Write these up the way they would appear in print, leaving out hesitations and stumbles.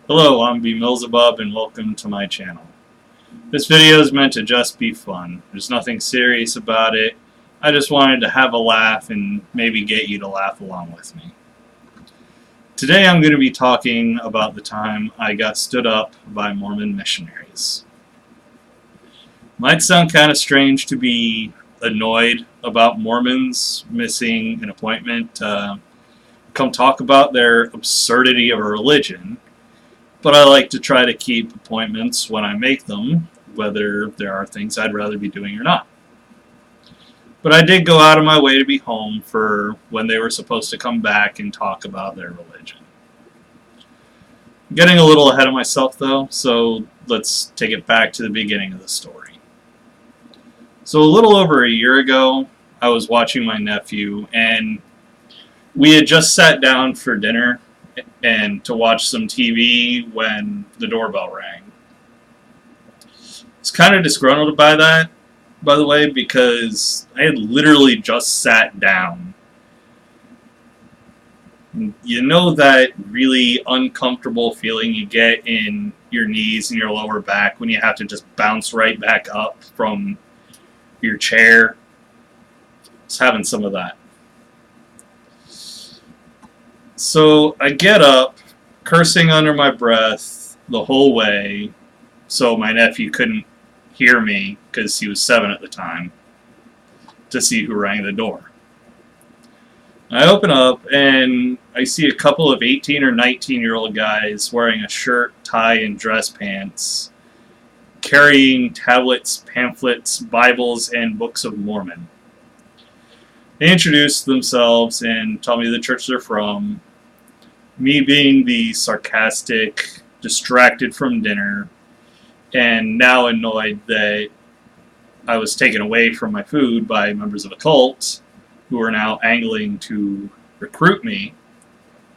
Hello, I'm Beelzebub and welcome to my channel. This video is meant to just be fun. There's nothing serious about it. I just wanted to have a laugh and maybe get you to laugh along with me. Today I'm going to be talking about the time I got stood up by Mormon missionaries. Might sound kind of strange to be annoyed about Mormons missing an appointment to come talk about their absurdity of a religion. But I like to try to keep appointments when I make them, whether there are things I'd rather be doing or not. But I did go out of my way to be home for when they were supposed to come back and talk about their religion. I'm getting a little ahead of myself though, so let's take it back to the beginning of the story. So a little over a year ago, I was watching my nephew, and we had just sat down for dinner and to watch some TV when the doorbell rang. I was kind of disgruntled by that, by the way, because I had literally just sat down. You know that really uncomfortable feeling you get in your knees and your lower back when you have to just bounce right back up from your chair? I was having some of that. So I get up, cursing under my breath the whole way, so my nephew couldn't hear me, because he was 7 at the time, to see who rang the door. I open up, and I see a couple of 18 or 19-year-old guys wearing a shirt, tie, and dress pants, carrying tablets, pamphlets, Bibles, and Books of Mormon. They introduce themselves and tell me the church they're from. Me being the sarcastic, distracted from dinner, and now annoyed that I was taken away from my food by members of a cult who are now angling to recruit me,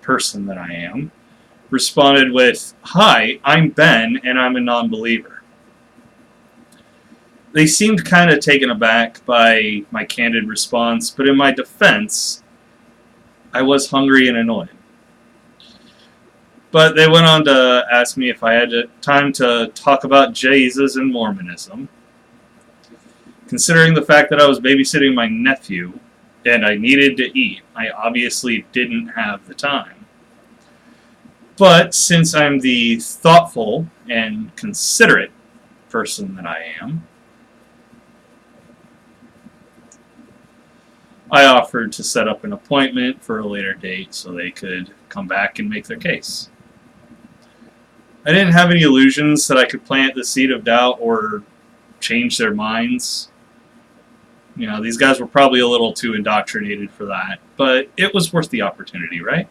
person that I am, responded with, "Hi, I'm Ben, and I'm a non-believer." They seemed kind of taken aback by my candid response, but in my defense, I was hungry and annoyed. But they went on to ask me if I had time to talk about Jesus and Mormonism. Considering the fact that I was babysitting my nephew and I needed to eat, I obviously didn't have the time. But since I'm the thoughtful and considerate person that I am, I offered to set up an appointment for a later date so they could come back and make their case. I didn't have any illusions that I could plant the seed of doubt or change their minds. You know, these guys were probably a little too indoctrinated for that, but it was worth the opportunity, right?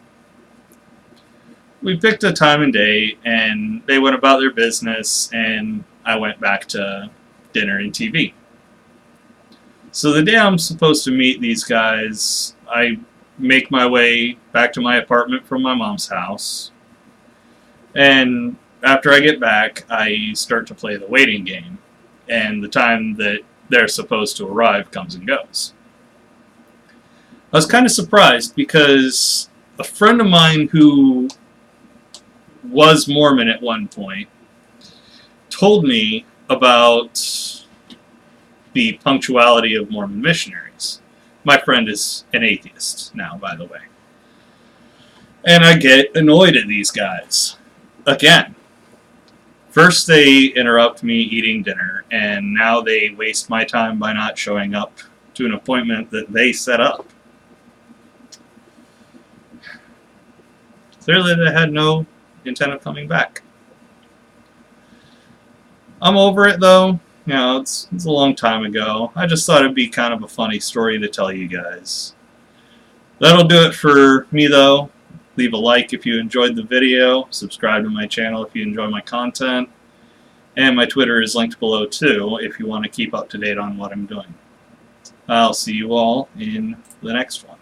We picked a time and date, and they went about their business, and I went back to dinner and TV. So the day I'm supposed to meet these guys, I make my way back to my apartment from my mom's house. And after I get back, I start to play the waiting game. And the time that they're supposed to arrive comes and goes. I was kind of surprised because a friend of mine who was Mormon at one point told me about the punctuality of Mormon missionaries. My friend is an atheist now, by the way. And I get annoyed at these guys. Again. First they interrupt me eating dinner, and now they waste my time by not showing up to an appointment that they set up. Clearly they had no intent of coming back. I'm over it though. You know, it's a long time ago. I just thought it'd be kind of a funny story to tell you guys. That'll do it for me though. Leave a like if you enjoyed the video, subscribe to my channel if you enjoy my content, and my Twitter is linked below too if you want to keep up to date on what I'm doing. I'll see you all in the next one.